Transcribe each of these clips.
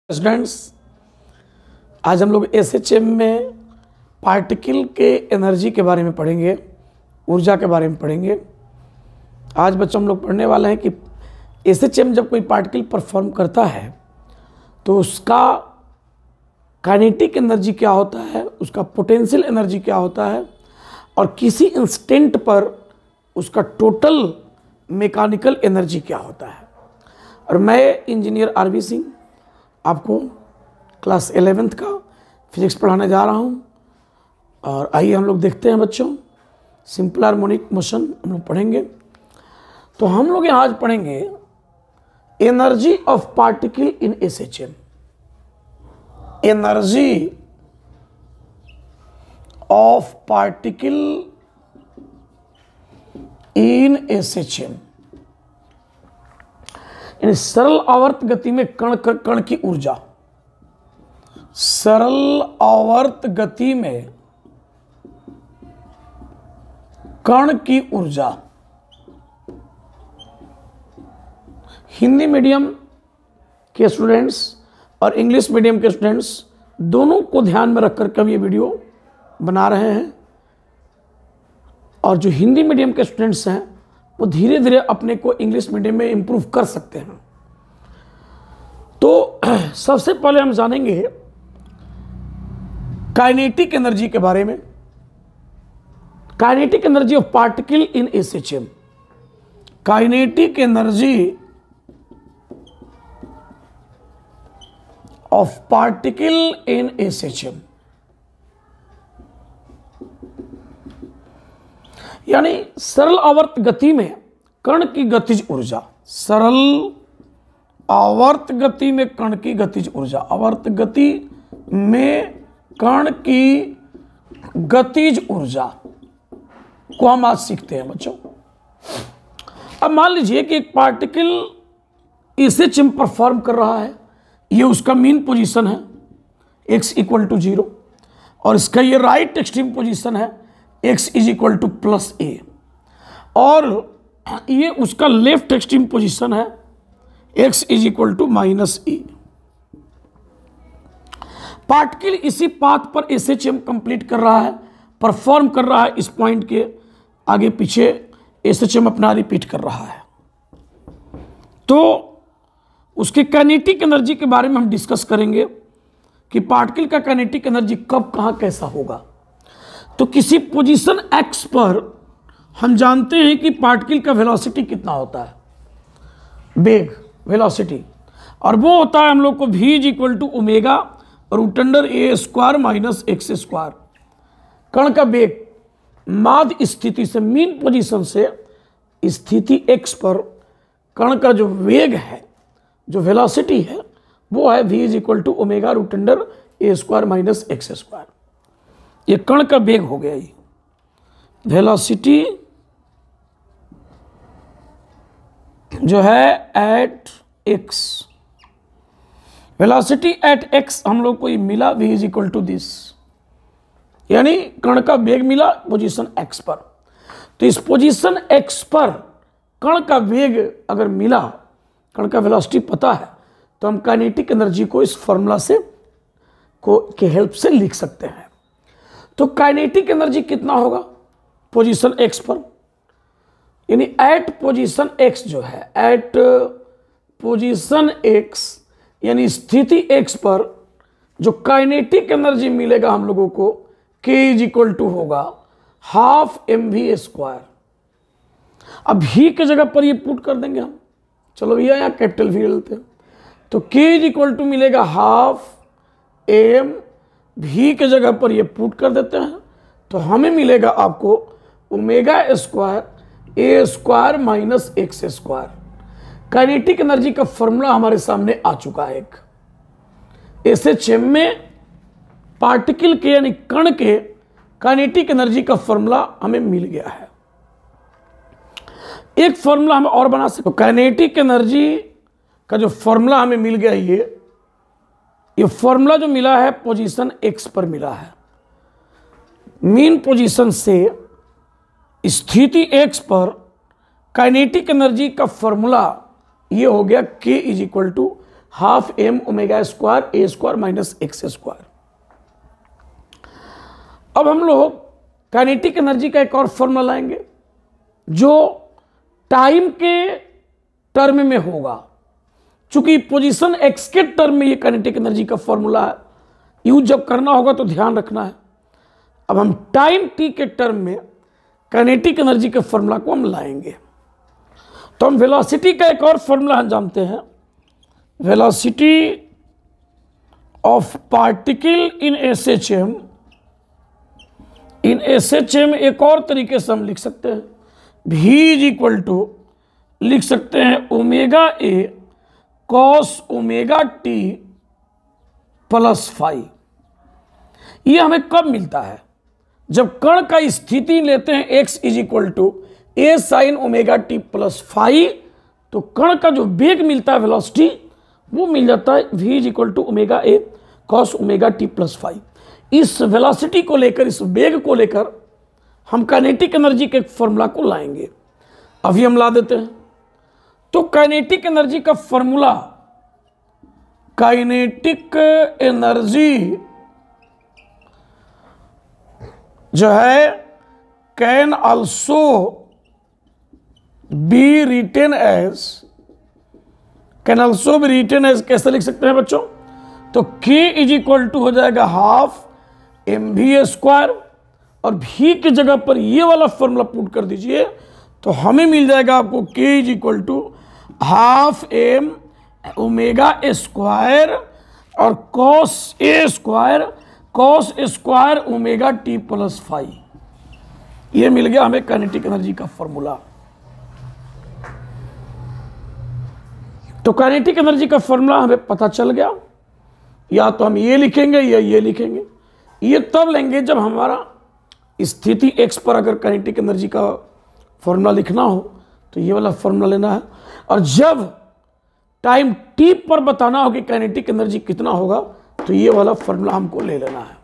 Students, आज हम लोग एसएचएम में पार्टिकल के एनर्जी के बारे में पढ़ेंगे, ऊर्जा के बारे में पढ़ेंगे। आज बच्चों हम लोग पढ़ने वाले हैं कि एसएचएम जब कोई पार्टिकल परफॉर्म करता है तो उसका काइनेटिक एनर्जी क्या होता है, उसका पोटेंशियल एनर्जी क्या होता है और किसी इंस्टेंट पर उसका टोटल मैकेनिकल एनर्जी क्या होता है। और मैं इंजीनियर आरवी सिंह आपको क्लास 11th का फिजिक्स पढ़ाने जा रहा हूं। और आइए हम लोग देखते हैं बच्चों, सिंपल हार्मोनिक मोशन हम लोग पढ़ेंगे। तो हम लोग यहाँ आज पढ़ेंगे energy of particle in SHM. Energy of particle in SHM, यानी सरल आवर्त गति में कण की ऊर्जा। सरल आवर्त गति में कण की ऊर्जा। हिंदी मीडियम के स्टूडेंट्स और इंग्लिश मीडियम के स्टूडेंट्स दोनों को ध्यान में रखकर के हम ये वीडियो बना रहे हैं। और जो हिंदी मीडियम के स्टूडेंट्स हैं वो धीरे धीरे अपने को इंग्लिश मीडियम में इंप्रूव कर सकते हैं। तो सबसे पहले हम जानेंगे काइनेटिक एनर्जी के बारे में। Kinetic energy of particle in SHM. Kinetic energy of particle in SHM, यानी सरल आवर्त गति में कण की गतिज ऊर्जा। सरल आवर्त गति में कण की गतिज ऊर्जा। आवर्त गति में कण की गतिज ऊर्जा को हम आज सीखते हैं बच्चों। अब मान लीजिए कि एक पार्टिकल एसएचएम परफॉर्म कर रहा है, ये उसका मीन पोजीशन है x = 0 और इसका ये राइट एक्सट्रीम पोजीशन है x = +a और ये उसका लेफ्ट एक्सट्रीम पोजीशन है x = -e। पार्टिकल इसी पाथ पर एसएचएम कंप्लीट कर रहा है, परफॉर्म कर रहा है। इस पॉइंट के आगे पीछे एसएचएम अपना रिपीट कर रहा है। तो उसके काइनेटिक एनर्जी के बारे में हम डिस्कस करेंगे कि पार्टिकल का काइनेटिक एनर्जी कब कहाँ कैसा होगा। तो किसी पोजीशन x पर हम जानते हैं कि पार्टिकल का वेलोसिटी कितना होता है, वेग, वेलोसिटी, और वो होता है हम लोग को v = √a² - x²। कण का वेग माध्य स्थिति से, मीन पोजीशन से स्थिति x पर कण का जो वेग है, जो वेलोसिटी है, वो है v = √a² - x²। ये कण का वेग हो गया। ये वेलोसिटी जो है at x, velocity at x हम लोग को ये मिला v = दिस, यानी कण का वेग मिला पोजीशन x पर। तो इस पोजीशन x पर कण का वेग अगर मिला, कण का वेलोसिटी पता है, तो हम काइनेटिक एनर्जी को इस फॉर्मूला से के हेल्प से लिख सकते हैं। तो काइनेटिक एनर्जी कितना होगा पोजीशन x पर, यानी एट पोजीशन x जो है, एट पोजीशन x यानी स्थिति x पर जो काइनेटिक एनर्जी मिलेगा हम लोगों को k = होगा ½ mv²। अब v के जगह पर ये पुट कर देंगे हम, चलो भैया यहाँ कैपिटल v लेते हैं। तो k = मिलेगा ½ m, v के जगह पर ये पुट कर देते हैं तो हमें मिलेगा आपको ω² a² - x²। काइनेटिक एनर्जी का फॉर्मूला हमारे सामने आ चुका है। एक एसएचएम में पार्टिकल के यानी कण के काइनेटिक एनर्जी का फॉर्मूला हमें मिल गया है। एक फॉर्मूला हम और बना सकते। तो काइनेटिक एनर्जी का जो फॉर्मूला हमें मिल गया, ये फॉर्मूला जो मिला है पोजीशन x पर मिला है। मीन पोजीशन से स्थिति x पर काइनेटिक एनर्जी का फॉर्मूला ये हो गया k = half M omega square A square minus X square. अब हम लोग काइनेटिक एनर्जी का एक और फॉर्मूला लाएंगे जो टाइम के टर्म में होगा। चूंकि पोजीशन एक्स के टर्म में ये काइनेटिक एनर्जी का फॉर्मूला है, यूज जब करना होगा तो ध्यान रखना है। अब हम टाइम टी के टर्म में काइनेटिक एनर्जी के फॉर्मूला को हम लाएंगे। तो हम वेलोसिटी का एक और फॉर्मूला हम जानते हैं, velocity of particle in SHM. In SHM एक और तरीके से हम लिख सकते हैं, v इज इक्वल टू लिख सकते हैं omega A cos omega T plus phi. ये हमें कब मिलता है? जब कण का स्थिति लेते हैं x is equal to A sine omega T plus phi, तो कण का जो वेग मिलता है वेलोसिटी वो मिल जाता है v is equal to omega A cos omega T plus phi. इस वेलोसिटी को लेकर, इस वेग को लेकर हम काइनेटिक एनर्जी के फॉर्मूला को लाएंगे। अभी हम ला देते हैं। तो काइनेटिक एनर्जी का फॉर्मूला, काइनेटिक एनर्जी जो है can also be written as, can also be written as कैसे लिख सकते हैं बच्चों? तो k इज इक्वल टू हो जाएगा हाफ एम वी स्क्वायर, और v की जगह पर ये वाला फॉर्मूला पुट कर दीजिए तो हमें मिल जाएगा आपको k is equal to half M omega square और cos A square cos square omega T plus phi. ये मिल गया हमें काइनेटिक एनर्जी का फॉर्मूला। तो काइनेटिक एनर्जी का फॉर्मूला हमें पता चल गया। या तो हम ये लिखेंगे या ये लिखेंगे। ये तब लेंगे जब हमारा स्थिति x पर अगर काइनेटिक एनर्जी का फॉर्मूला लिखना हो तो ये वाला फॉर्मूला लेना है, और जब टाइम t पर बताना हो कि काइनेटिक एनर्जी कितना होगा तो ये वाला फॉर्मूला हमको ले लेना है।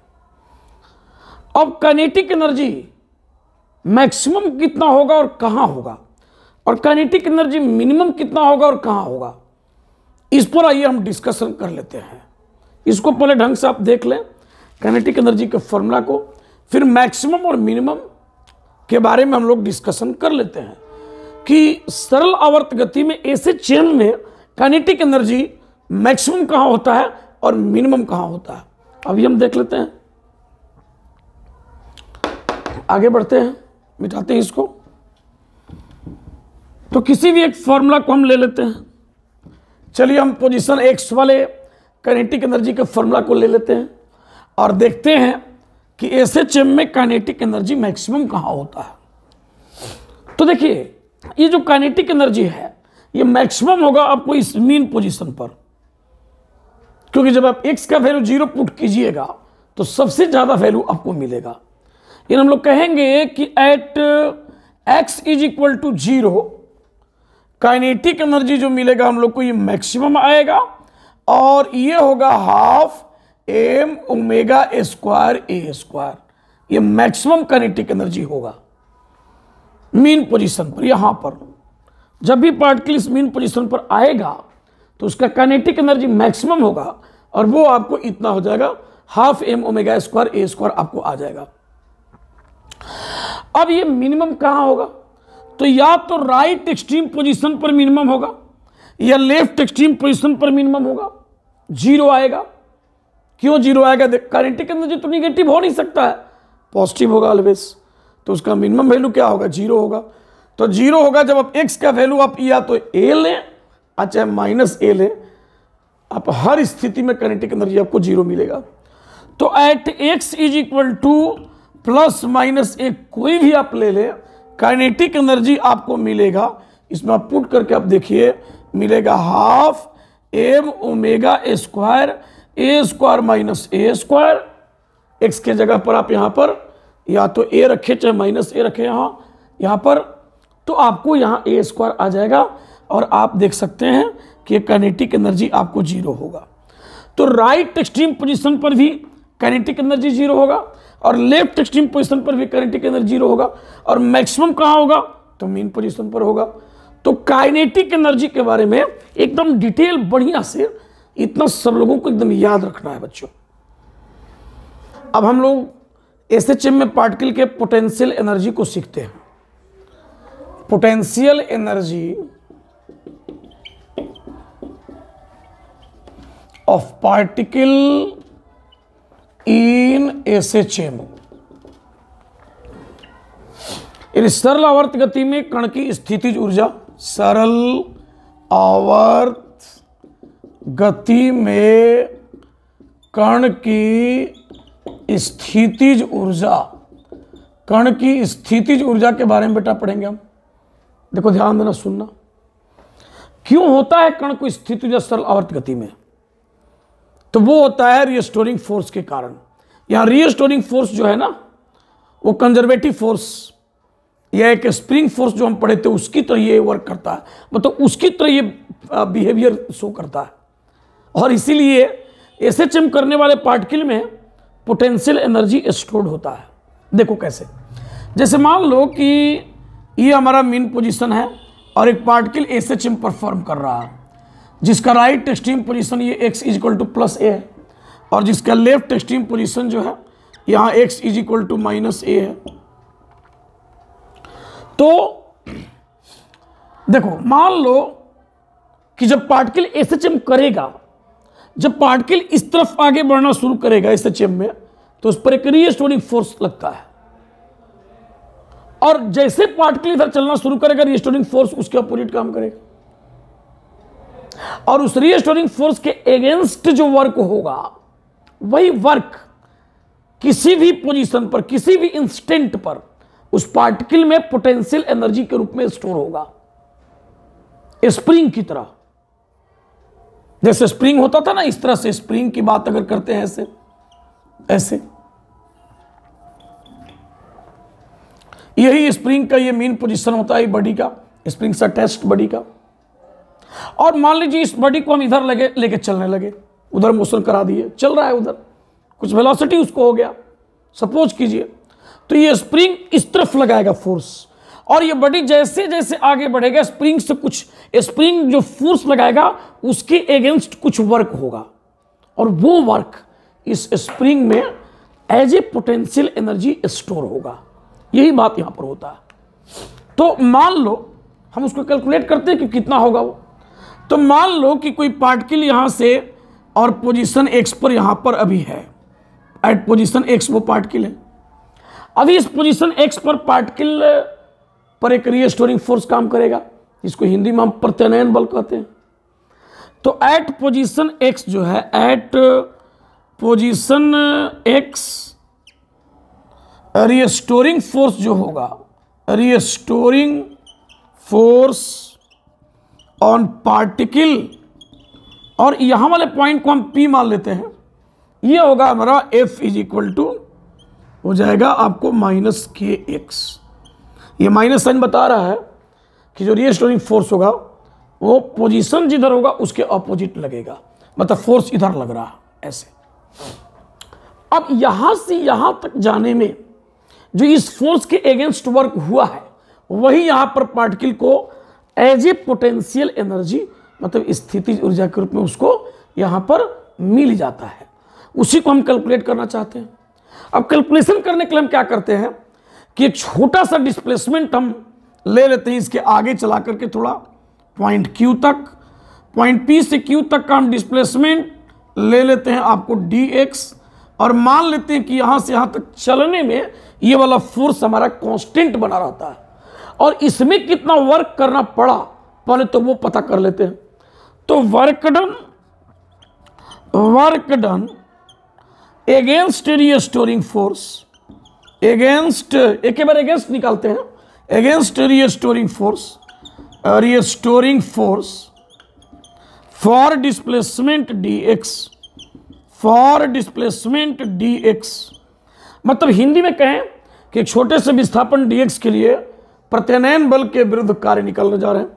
अब काइनेटिक एनर्जी मैक्सिमम कितना होगा और कहां होगा, और काइनेटिक एनर्जी मिनिमम कितना होगा और कहां होगा, इस पर आइए हम डिस्कशन कर लेते हैं। इसको पहले ढंग से आप देख लें काइनेटिक एनर्जी के फॉर्मूला को, फिर मैक्सिमम और मिनिमम के बारे में हम लोग डिस्कशन कर लेते हैं कि सरल आवर्त गति में ऐसे चेन में काइनेटिक एनर्जी मैक्सिमम कहां होता है और मिनिमम कहां होता है। अभी हम देख लेते हैं, आगे बढ़ते हैं, मिटाते हैं इसको। तो किसी भी एक फॉर्मूला को हम ले लेते हैं। चलिए हम पोजीशन एक्स वाले काइनेटिक एनर्जी के फॉर्मूला को ले लेते हैं और देखते हैं कि एसएचएम में काइनेटिक एनर्जी मैक्सिमम कहां होता है। तो देखिए ये जो काइनेटिक एनर्जी है ये मैक्सिमम होगा आपको इस मीन पोजीशन पर, क्योंकि जब आप x का वैल्यू 0 पुट कीजिएगा तो सबसे ज्यादा वैल्यू आपको मिलेगा। इन हम लोग कहेंगे कि at x is equal to 0 kinetic energy जो मिलेगा हम लोग को ये मैक्सिमम आएगा, और ये होगा half M omega square A square. ये मैक्सिमम काइनेटिक एनर्जी होगा मीन पोजीशन पर। यहां पर जब भी पार्टिकल इस मीन पोजीशन पर आएगा तो उसका काइनेटिक एनर्जी मैक्सिमम होगा, और वो आपको इतना हो जाएगा half M omega square A square आपको आ जाएगा। अब ये मिनिमम कहां होगा? तो या तो राइट एक्सट्रीम पोजीशन पर मिनिमम होगा या लेफ्ट एक्सट्रीम पोजीशन पर मिनिमम होगा। 0 आएगा। क्यों 0 आएगा? काइनेटिक एनर्जी तो निगेटिव हो नहीं सकता है, पॉजिटिव होगा ऑलवेज। तो उसका मिनिमम वैल्यू क्या होगा? 0 होगा। तो 0 होगा जब आप x का वैल्यू आप या तो a लें चाहे माइनस a लें, आप हर स्थिति में काइनेटिक एनर्जी आपको 0 मिलेगा। तो at x is equal to plus minus a कोई भी आप ले लें, काइनेटिक एनर्जी आपको मिलेगा। इसमें आप पुट करके आप देखिए मिलेगा half M omega square A square minus A square. X के जगह पर आप यहाँ पर या तो ए रखे चाहे माइनस ए रखे यहाँ पर, तो आपको यहाँ ए स्क्वायर आ जाएगा, और आप देख सकते हैं कि काइनेटिक एनर्जी आपको 0 होगा। तो राइट एक्सट्रीम पोजीशन पर भी काइनेटिक एनर्जी 0 होगा, और लेफ्ट एक्सट्रीम पोजीशन पर भी काइनेटिक एनर्जी 0 होगा, और मैक्सिमम कहाँ होगा? तो मीन पोजीशन पर होगा। तो काइनेटिक एनर्जी के बारे में एकदम डिटेल बढ़िया से इतना सब लोगों को एकदम याद रखना है बच्चों। अब हम लोग एसएचएम में पार्टिकल के पोटेंशियल एनर्जी को सीखते हैं। Potential energy of particle in SHM. सरल आवर्त गति में कण की स्थितिज ऊर्जा, सरल आवर्त गति में कण की स्थितिज ऊर्जा, कण की स्थितिज ऊर्जा के बारे में बेटा पढ़ेंगे हम। देखो ध्यान देना, सुनना। क्यों होता है कण को स्थितिज ऊर्जा सरल आवर्त गति में? तो वो होता है रिस्टोरिंग फोर्स के कारण। यहां रिस्टोरिंग फोर्स जो है ना, वो कंजर्वेटिव फोर्स या एक स्प्रिंग फोर्स जो हम पढ़े थे उसकी तरह ये वर्क करता है, मतलब उसकी तरह ये बिहेवियर शो करता है। और इसीलिए एसएचएम करने वाले पार्टिकल में पोटेंशियल एनर्जी स्टोर्ड होता है। देखो कैसे, जैसे मान लो कि ये हमारा मेन पोजीशन है और एक पार्टिकल एसएचएम परफॉर्म कर रहा है, जिसका राइट स्ट्रीम पोजीशन ये x = +a है और जिसका लेफ्ट स्ट्रीम पोजीशन जो है यहाँ x = -a है। तो देखो मान लो कि जब पार्टिकल एसएचएम करेगा, जब पार्टिकल इस तरफ आगे बढ़ना शुरू करेगा एसएचएम में, तो उस पर एक रिस्टोरिंग फोर्स लगता है। और जैसे पार्टिकल इधर चलना शुरू करेगा, रिस्टोरिंग फोर्स उसके अपोजिट काम करेगा और उस रिस्टोरिंग फोर्स के अगेंस्ट जो वर्क होगा, वही वर्क किसी भी पोजीशन पर, किसी भी इंस्टेंट पर उस पार्टिकल में पोटेंशियल एनर्जी के रूप में स्टोर होगा, स्प्रिंग की तरह। जैसे स्प्रिंग होता था ना, इस तरह से स्प्रिंग की बात अगर करते हैं ऐसे ऐसे, यही स्प्रिंग का ये मेन पोजीशन होता है बॉडी का, स्प्रिंग से अटैच्ड बॉडी का। और मान लीजिए इस बॉडी को हम इधर लेके चलने लगे, उधर मोशन करा दिए, चल रहा है उधर, कुछ वेलोसिटी उसको हो गया सपोज कीजिए, तो ये स्प्रिंग इस तरफ लगाएगा फोर्स, और ये बॉडी जैसे जैसे आगे बढ़ेगा स्प्रिंग से कुछ, स्प्रिंग जो फोर्स लगाएगा उसके अगेंस्ट कुछ वर्क होगा, और वो वर्क इस स्प्रिंग में as a potential energy store होगा। यही बात यहां पर होता है। तो मान लो हम उसको कैलकुलेट करते हैं कि कितना होगा वो। तो मान लो कि कोई पार्टिकल यहां से और पोजीशन x पर यहां पर अभी है, एट पोजीशन x वो पार्टिकल है। अभी इस पोजीशन x पर पार्टिकल पर एक रिस्टोरिंग फोर्स काम करेगा, जिसको हिंदी में हम प्रत्यानयन बल कहते हैं। तो एट पोजीशन x जो है, at position x restoring force जो होगा, रिस्टोरिंग फोर्स ऑन पार्टिकल, और यहां वाले पॉइंट को हम P मान लेते हैं, ये होगा हमारा F = हो जाएगा आपको -kx। ये माइनस साइन बता रहा है कि जो रिस्टोरिंग फोर्स होगा वो पोजीशन जिधर होगा उसके अपोजिट लगेगा, मतलब फोर्स इधर लग रहा है ऐसे। अब यहां से यहां तक जाने में जो इस फोर्स के अगेंस्ट वर्क हुआ है, वही यहां पर पार्टिकल को एज ए पोटेंशियल एनर्जी, मतलब स्थितिज ऊर्जा के रूप में उसको यहां पर मिल जाता है। उसी को हम कैलकुलेट करना चाहते हैं। अब कैलकुलेशन करने के लिए हम क्या करते हैं कि एक छोटा सा डिस्प्लेसमेंट हम ले लेते हैं, इसके आगे चला करके थोड़ा पॉइंट Q तक, पॉइंट P से Q तक का हम डिस्प्लेसमेंट ले लेते हैं आपको dx, और मान लेते हैं कि यहां से यहां तक चलने में ये वाला फोर्स हमारा कांस्टेंट बना रहता है, और इसमें कितना वर्क करना पड़ा पहले तो वो पता कर लेते हैं। तो work done against restoring force, against, एक बार अगेंस्ट निकालते हैं, against restoring force for displacement dx, मतलब हिंदी में कहें कि एक छोटे से विस्थापन dx के लिए प्रत्यानयन बल के विरुद्ध कार्य निकालने जा रहे हैं।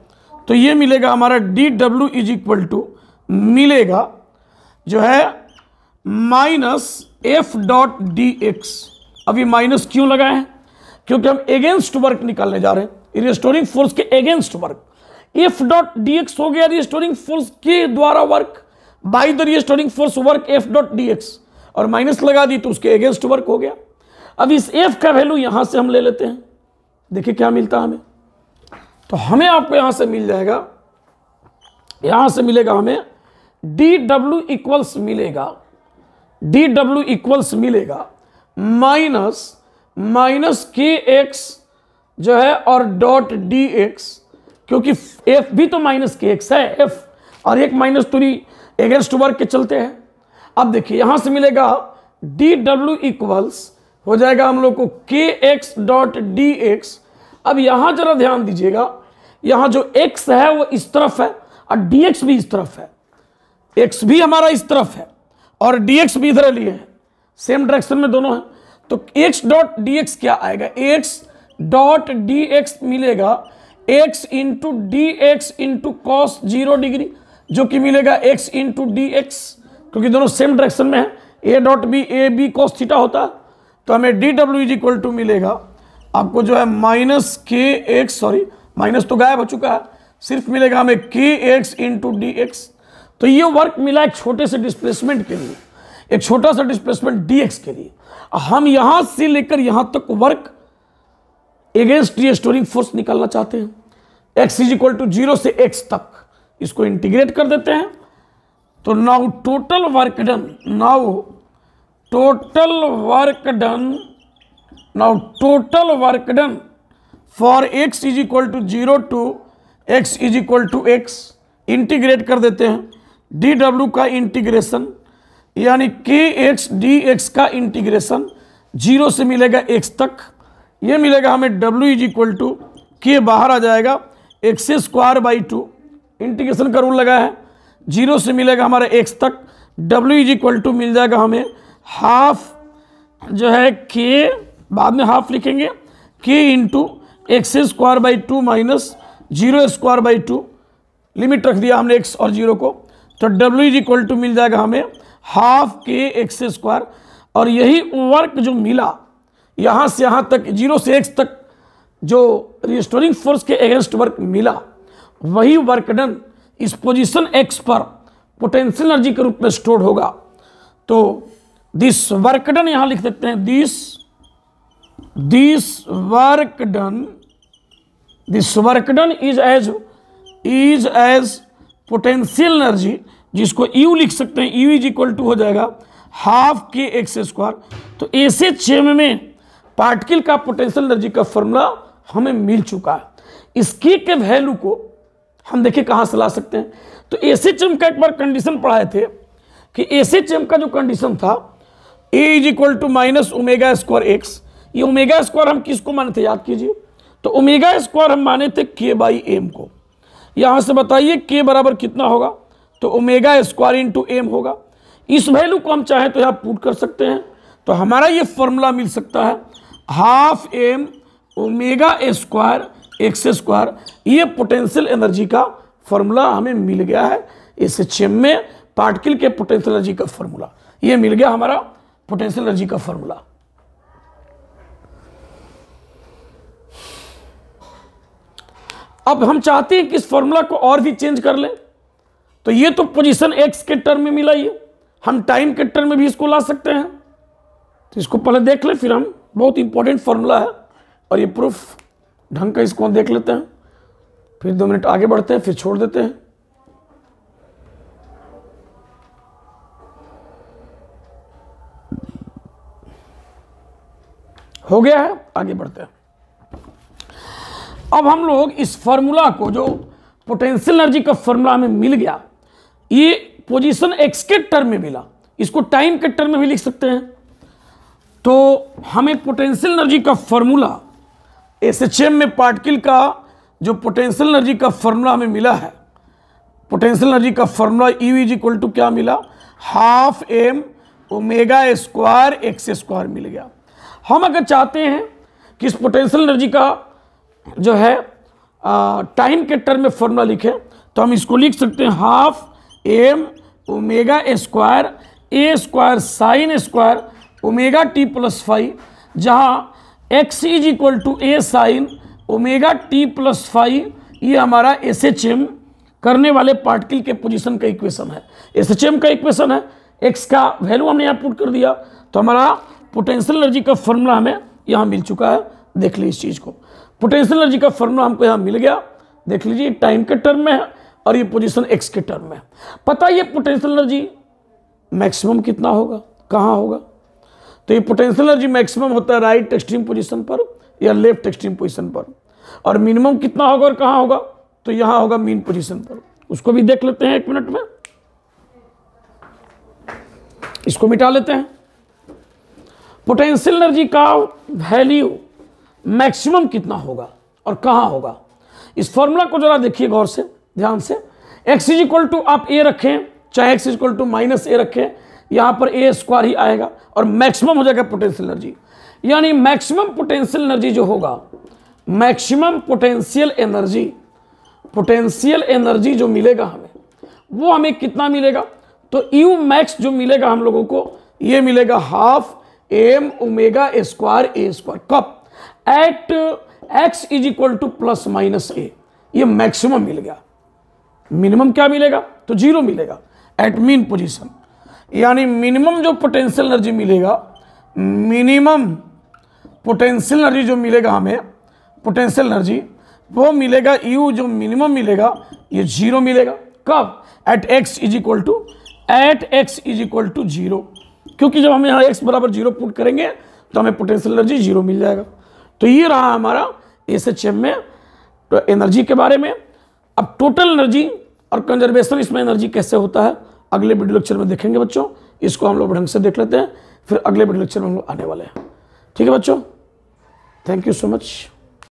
तो ये मिलेगा हमारा dw = मिलेगा जो है -F.dx। अभी माइनस क्यों लगाए हैं? क्योंकि हम अगेंस्ट वर्क निकालने जा रहे हैं, रिस्टोरिंग फोर्स के अगेंस्ट वर्क। F.dx हो गया रिस्टोरिंग फोर्स के द्वारा work, by the restoring force work F dot D x, और माइनस लगा दी तो उसके अगेंस्ट वर्क हो गया। अब इस एफ का वैल्यू यहां से हम ले लेते हैं, देखिए क्या मिलता है हमें। तो हमें आपको यहां से मिल जाएगा, यहां से मिलेगा हमें डी डब्ल्यू इक्वल्स मिलेगा, डी डब्ल्यू इक्वल्स मिलेगा माइनस के एक्स जो है और डॉट डी एक्स, क्योंकि एफ भी तो माइनस के एक्स है, एफ और एक माइनस दूरी अगेंस्ट वर्क के चलते हैं। अब देखिए यहां से मिलेगा डी डब्ल्यू इक्वल्स हो जाएगा हम लोग को के एक्स डॉट डी एक्स। अब यहां जरा ध्यान दीजिएगा, यहां जो एक्स है वो इस तरफ है और डी एक्स भी इस तरफ है, एक्स भी हमारा इस तरफ है और डी एक्स भी इधर लिए है, सेम डायरेक्शन में दोनों है। तो एक्स डॉट डी एक्स क्या आएगा, एक्स डॉट डी एक्स मिलेगा x into D x into cos 0 degree, जो कि मिलेगा एक्स इंटू डी एक्स, क्योंकि दोनों सेम डायरेक्शन में है, A dot B A B cos theta होता है। तो हमें d W is equal to मिलेगा आपको जो है माइनस के एक्स, सॉरी माइनस तो गायब हो चुका है, सिर्फ मिलेगा हमें के एक्स इंटू डी एक्स। तो ये वर्क मिला एक छोटे से डिस्प्लेसमेंट के लिए, एक छोटा सा डिस्प्लेसमेंट डी एक्स के लिए। हम यहां से लेकर यहां तक वर्क अगेंस्ट रीस्टोरिंग फोर्स निकालना चाहते हैं, एक्स इज इक्वल टू 0 से एक्स तक, इसको इंटीग्रेट कर देते हैं। तो now total work done, now total work done for x is equal to 0 to x is equal to x, integrate कर देते हैं। डी डब्ल्यू का इंटीग्रेशन यानी के एक्स डी एक्स का इंटीग्रेशन 0 से मिलेगा x तक, ये मिलेगा हमें w इज इक्वल टू के बाहर आ जाएगा एक्स स्क्वायर बाई 2, इंटीग्रेशन का रूल लगा है, 0 से मिलेगा हमारा x तक, w इज इक्वल टू मिल जाएगा हमें हाफ जो है k, बाद में हाफ लिखेंगे, k into x square by 2 minus 0 square by 2, limit रख दिया हमने x और 0 को। तो w इज इक्वल टू मिल जाएगा हमें हाफ के एक्स स्क्वायर, और यही वर्क जो मिला यहाँ से यहाँ तक 0 से x तक जो रिस्टोरिंग फोर्स के अगेंस्ट वर्क मिला, वही वर्क डन इस पोजीशन x पर पोटेंशियल एनर्जी के रूप में स्टोर होगा। तो दिस वर्क डन यहाँ लिख देते हैं, this work done is as potential energy, जिसको U लिख सकते हैं, U इज इक्वल टू हो जाएगा हाफ के एक्स स्क्वायर। तो ऐसे चेम में पार्टिकल का पोटेंशियल एनर्जी का फॉर्मूला हमें मिल चुका है। इसकी के वैल्यू को हम देखिए कहाँ से ला सकते हैं। तो ऐसे चेम का एक बार कंडीशन पढ़ाए थे कि ऐसे चेम का जो कंडीशन था A is equal to minus omega square x, ये ओमेगा स्क्वायर हम किसको माने थे याद कीजिए, तो ओमेगा स्क्वायर हम माने थे के बाई एम को। यहाँ से बताइए के बराबर कितना होगा, तो ओमेगा स्क्वायर इंटू एम होगा। इस वैल्यू को हम चाहें तो यहाँ पुट कर सकते हैं, तो हमारा ये फॉर्मूला मिल सकता है half M omega square x square. ये पोटेंशियल एनर्जी का फॉर्मूला हमें मिल गया है, इस चेम में पार्टिकल के पोटेंशियल एनर्जी का फॉर्मूला ये मिल गया हमारा पोटेंशियल एनर्जी का फॉर्मूला। अब हम चाहते हैं कि इस फॉर्मूला को और भी चेंज कर लें, तो ये तो पोजीशन एक्स के टर्म में मिला, ये हम टाइम के टर्म में भी इसको ला सकते हैं। तो इसको पहले देख लें, फिर हम, बहुत इंपॉर्टेंट फॉर्मूला है और ये प्रूफ ढंग का इसको देख लेते हैं, फिर 2 मिनट आगे बढ़ते हैं, फिर छोड़ देते हैं। हो गया है, आगे बढ़ते हैं। अब हम लोग इस फॉर्मूला को, जो पोटेंशियल एनर्जी का फॉर्मूला हमें मिल गया, ये पोजीशन एक्स के टर्म में मिला, इसको टाइम के टर्म में भी लिख सकते हैं। तो हमें पोटेंशियल एनर्जी का फॉर्मूला एसएचएम में पार्टिकल का जो पोटेंशियल एनर्जी का फॉर्मूला हमें मिला है, पोटेंशियल एनर्जी का formula U is equal to क्या मिला, half M omega square x square मिल गया। हम अगर चाहते हैं कि इस पोटेंशियल एनर्जी का जो है टाइम के टर्म में फॉर्मूला लिखें, तो हम इसको लिख सकते हैं half M omega square A square sine square omega T plus 5, जहाँ X is equal to A sine omega T plus 5, ये हमारा एस एच एम करने वाले पार्टिकल के पोजीशन का इक्वेशन है, एसएचएम का इक्वेशन है। एक्स का वैल्यू हमने यहाँ पुट कर दिया तो हमारा पोटेंशियल एनर्जी का फॉर्मूला हमें यहाँ मिल चुका है। देख लीजिए इस चीज़ को, पोटेंशियल एनर्जी का फॉर्मूला हमको यहाँ मिल गया। देख लीजिए टाइम के टर्म में है और ये पोजीशन एक्स के टर्म में है। पता ये पोटेंशियल एनर्जी मैक्सिमम कितना होगा, कहाँ होगा? तो ये पोटेंशियल एनर्जी मैक्सिमम होता है राइट एक्सट्रीम पोजीशन पर या लेफ्ट एक्सट्रीम पोजीशन पर, और मिनिमम कितना होगा और कहाँ होगा? तो यहाँ होगा मीन पोजीशन पर। उसको भी देख लेते हैं 1 मिनट में, इसको मिटा लेते हैं। पोटेंशियल एनर्जी का वैल्यू मैक्सिमम कितना होगा और कहाँ होगा, इस फॉर्मूला को जरा देखिए गौर से, ध्यान से। x इज इक्वल टू आप a रखें, चाहे x is equal to -a रखें, यहाँ पर a स्क्वायर ही आएगा और मैक्सिमम हो जाएगा पोटेंशियल एनर्जी। यानी मैक्सिमम पोटेंशियल एनर्जी जो होगा, मैक्सिमम पोटेंशियल एनर्जी जो मिलेगा हमें, वो हमें कितना मिलेगा? तो यू मैक्स जो मिलेगा हम लोगों को, ये मिलेगा half m omega square a square. कब? At x is equal to +-a, ये मैक्सिमम मिल गया। मिनिमम क्या मिलेगा? तो 0 मिलेगा एट मीन पोजीशन। यानी मिनिमम जो पोटेंशियल एनर्जी मिलेगा, मिनिमम पोटेंशियल एनर्जी जो मिलेगा हमें, पोटेंशियल एनर्जी वो मिलेगा, यू जो मिनिमम मिलेगा ये 0 मिलेगा। कब? At x is equal to 0, क्योंकि जब हम यहाँ x बराबर 0 पुट करेंगे तो हमें पोटेंशियल एनर्जी 0 मिल जाएगा। तो ये रहा हमारा एसएचएम में तो एनर्जी के बारे में। अब टोटल एनर्जी और कंजर्वेशन इसमें एनर्जी कैसे होता है अगले वीडियो लेक्चर में देखेंगे बच्चों। इसको हम लोग ढंग से देख लेते हैं, फिर अगले वीडियो लेक्चर में हम लोग आने वाले हैं। ठीक है बच्चों, थैंक यू सो मच।